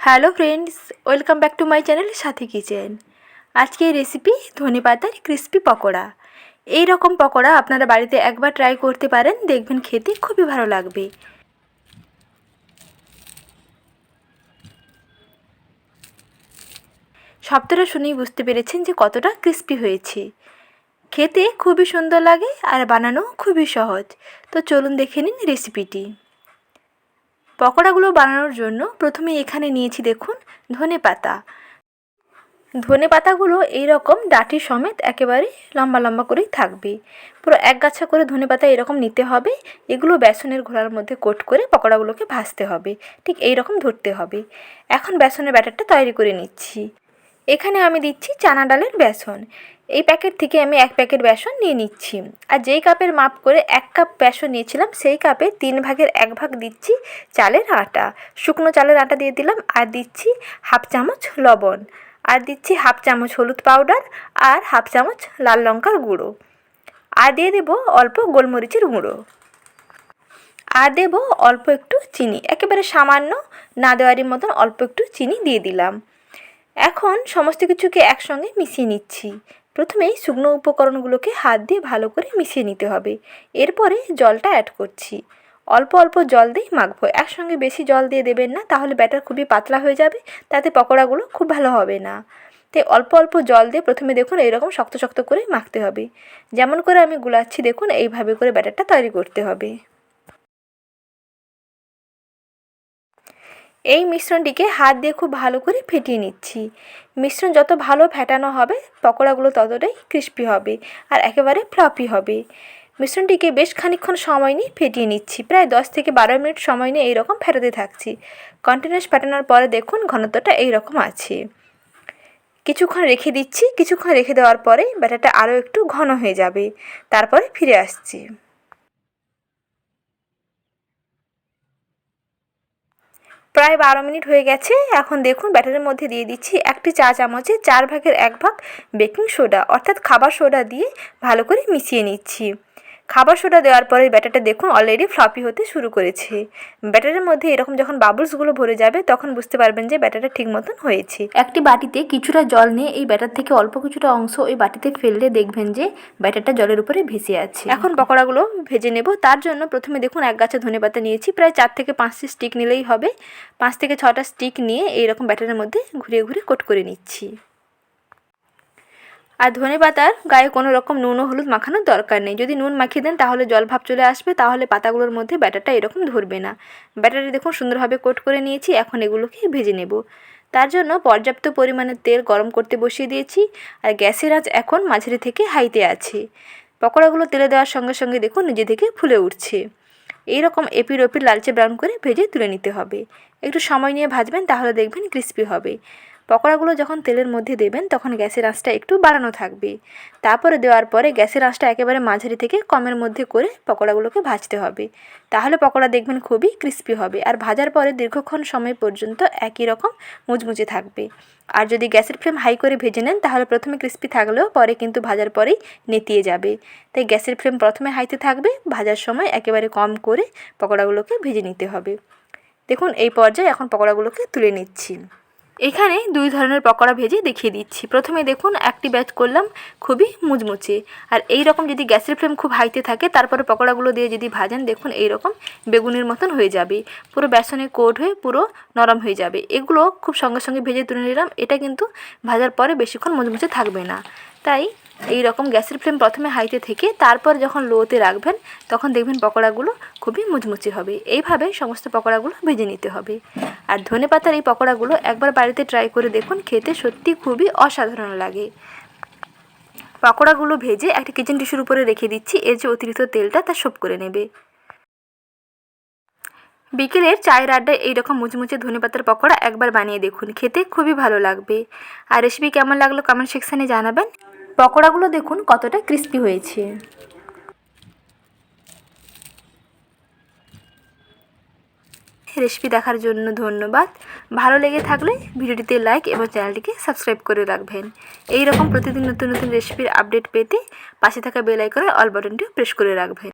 Hello friends, welcome back to my channel Sathi kitchen. আজকের recipe ধনে পাতার crispy pakora. এই রকম পকোড়া আপনারা বাড়িতে একবার ট্রাই করতে পারেন, দেখবেন খেতে খুবই ভালো লাগবে। শব্দটা শুনেই বুঝতে পেরেছেন যে কতটা ক্রিস্পি হয়েছে। খেতে খুবই সুন্দর লাগে আর বানানো খুবই সহজ। তো চলুন দেখে নিন রেসিপিটি। পকোড়াগুলো বানানোর জন্য প্রথমে এখানে নিয়েছি দেখুন ধনে পাতা। ধনে পাতাগুলো এইরকম ডাঁটি সমেত একেবারে লম্বা লম্বা করেই থাকবে। পুরো এক গাছা করে ধনে পাতা এরকম নিতে হবে। এগুলো বেসনের ঘোলার মধ্যে কোট করে পকোড়াগুলোকে ভাজতে হবে, ঠিক এই রকম ধরতে হবে। এখন বেসনের ব্যাটারটা তৈরি করে নিচ্ছি। এখানে আমি দিচ্ছি চানা ডালের বেসন। এই প্যাকেট থেকে আমি 1 প্যাকেট বেসন নিয়ে নিচ্ছি। আর যেই কাপের মাপ করে 1 কাপ বেসন নিয়েছিলাম সেই কাপে 3 ভাগের 1 ভাগ দিচ্ছি চালের আটা। শুকনো চালের আটা দিয়ে দিলাম। আর দিচ্ছি হাফ চামচ লবণ, আর দিচ্ছি হাফ চামচ হলুদ পাউডার, আর হাফ চামচ লাল লঙ্কার গুঁড়ো, আর দিয়ে দেবো অল্প গোলমরিচের গুঁড়ো, আর দেবো অল্প একটু চিনি, একেবারে সামান্য না দেওয়ারই মতন অল্প একটু চিনি দিয়ে দিলাম। এখন সমস্ত কিছুকে একসঙ্গে মিশিয়ে নিচ্ছি। প্রথমেই শুকনো উপকরণগুলোকে হাত দিয়ে ভালো করে মিশিয়ে নিতে হবে। এরপরে জলটা অ্যাড করছি। অল্প অল্প জল দিয়েই মাখবো, একসঙ্গে বেশি জল দিয়ে দেবেন না, তাহলে ব্যাটার খুবই পাতলা হয়ে যাবে, তাতে পকোড়াগুলো খুব ভালো হবে না। তাই অল্প অল্প জল দিয়ে প্রথমে দেখুন এইরকম শক্ত শক্ত করে মাখতে হবে। যেমন করে আমি গুলাচ্ছি দেখুন এইভাবে করে ব্যাটারটা তৈরি করতে হবে। এই মিশ্রণটিকে হাত দিয়ে খুব ভালো করে ফেটিয়ে নিচ্ছি। মিশ্রণ যত ভালো ফেটানো হবে পকোড়াগুলো ততটাই ক্রিস্পি হবে আর একেবারে ফ্লপি হবে। মিশ্রণটিকে বেশ খানিকক্ষণ সময় নিয়ে ফেটিয়ে নিচ্ছি, প্রায় 10 থেকে 12 মিনিট সময় নিয়ে এইরকম ফেটাতে থাকছি। কন্টিনিউয়াস ফেটানোর পরে দেখুন ঘনত্বটা এইরকম আছে। কিছুক্ষণ রেখে দিচ্ছি। কিছুক্ষণ রেখে দেওয়ার পরে ব্যাটারটা আরও একটু ঘন হয়ে যাবে। তারপরে ফিরে আসছি। প্রায় 12 মিনিট হয়ে গেছে। এখন দেখুন ব্যাটারের মধ্যে দিয়ে দিচ্ছি 1 চা চামচে 4 ভাগের 1 ভাগ বেকিং সোডা, অর্থাৎ খাবার সোডা দিয়ে ভালো করে মিশিয়ে নিচ্ছি। খাবার সোডা দেওয়ার পরে ব্যাটারটা দেখুন অলরেডি ফ্লপি হতে শুরু করেছে। ব্যাটারের মধ্যে এরকম যখন বাবলসগুলো ভরে যাবে তখন বুঝতে পারবেন যে ব্যাটারটা ঠিক মতন হয়েছে। একটি বাটিতে কিছুটা জল নিয়ে এই ব্যাটার থেকে অল্প কিছুটা অংশ ওই বাটিতে ফেললে দেখবেন যে ব্যাটারটা জলের উপরে ভেসে আছে। এখন পকোড়াগুলো ভেজে নেব। তার জন্য প্রথমে দেখুন 1 গাছা ধনেপাতা নিয়েছি, প্রায় 4 থেকে 5টি স্টিক নিলেই হবে। 5 থেকে 6টা স্টিক নিয়ে এইরকম ব্যাটারের মধ্যে ঘুরিয়ে ঘুরিয়ে কোট করে নিচ্ছি। আর ধনেপাতার গায়ে কোনো রকম নুন ও হলুদ মাখানোর দরকার নেই। যদি নুন মাখিয়ে দেন তাহলে জল ভাব চলে আসবে, তাহলে পাতাগুলোর মধ্যে ব্যাটারটা এরকম ধরবে না। ব্যাটারটা দেখুন সুন্দরভাবে কোট করে নিয়েছি। এখন এগুলোকে ভেজে নেব। তার জন্য পর্যাপ্ত পরিমাণে তেল গরম করতে বসিয়ে দিয়েছি। আর গ্যাসের আঁচ এখন মাঝারি থেকে হাইতে আছে। পকোড়াগুলো তেলে দেওয়ার সঙ্গে সঙ্গে দেখুন নিজে থেকে ফুলে উঠছে। এইরকম এপির ওপির লালচে ব্রাউন করে ভেজে তুলে নিতে হবে। একটু সময় নিয়ে ভাজবেন, তাহলে দেখবেন ক্রিস্পি হবে। পকোড়াগুলো যখন তেলের মধ্যে দেবেন তখন গ্যাসের আঁচটা একটু বাড়ানো থাকবে। তারপরে দেওয়ার পরে গ্যাসের আঁচটা একেবারে মাঝারি থেকে কমের মধ্যে করে পকোড়াগুলোকে ভাজতে হবে। তাহলে পকোড়া দেখবেন খুবই ক্রিস্পি হবে আর ভাজার পরে দীর্ঘক্ষণ সময় পর্যন্ত একই রকম মুচমুচে থাকবে। আর যদি গ্যাসের ফ্লেম হাই করে ভেজে নেন তাহলে প্রথমে ক্রিস্পি থাকলেও পরে কিন্তু ভাজার পরেই নেতিয়ে যাবে। তাই গ্যাসের ফ্লেম প্রথমে হাইতে থাকবে, ভাজার সময় একেবারে কম করে পকোড়াগুলোকে ভেজে নিতে হবে। দেখুন এই পর্যায়ে এখন পকোড়াগুলোকে তুলে নিচ্ছি। এখানে 2 ধরনের পকোড়া ভেজে দেখিয়ে দিচ্ছি। প্রথমে দেখুন একটি ব্যাচ করলাম খুবই মুচমুচে, আর এই রকম যদি গ্যাসের ফ্লেম খুব হাইতে থাকে তারপরে পকোড়াগুলো দিয়ে যদি ভাজেন দেখুন এই রকম বেগুনের মতন হয়ে যাবে, পুরো বেসনে কোট হয়ে পুরো নরম হয়ে যাবে। এগুলো খুব সঙ্গে সঙ্গে ভেজে তুলে নিলাম। এটা কিন্তু ভাজার পরে বেশিক্ষণ মুচমুচে থাকবে না। তাই এই রকম গ্যাসের ফ্লেম প্রথমে হাইতে থেকে তারপর যখন লোতে রাখবেন তখন দেখবেন পকোড়াগুলো খুবই মুচমুচে হবে। এইভাবে সমস্ত পকোড়াগুলো ভেজে নিতে হবে। আর ধনেপাতার এই পকোড়াগুলো একবার বাড়িতে ট্রাই করে দেখুন, খেতে সত্যি খুবই অসাধারণ লাগে। পকোড়াগুলো ভেজে একটা কিচেন টিস্যুর উপরে রেখে দিচ্ছি। এর যে অতিরিক্ত তেলটা তা শোপ করে নেবে। বিকেলের চায়ের আড্ডায় এইরকম মুচমুচে ধনেপাতার পকোড়া একবার বানিয়ে দেখুন, খেতে খুবই ভালো লাগবে। আর রেসিপি কেমন লাগলো কমেন্ট সেকশানে জানাবেন। পকোড়াগুলো দেখুন কতটা ক্রিস্পি হয়েছে। রেসিপি দেখার জন্য ধন্যবাদ। ভালো লেগে থাকলে ভিডিওটিতে লাইক এবং চ্যানেলটিকে সাবস্ক্রাইব করে রাখবেন। এই রকম প্রতিদিন নতুন নতুন রেসিপির আপডেট পেতে পাশে থাকা বেল আইকনের অল বাটনটি প্রেস করে রাখবেন।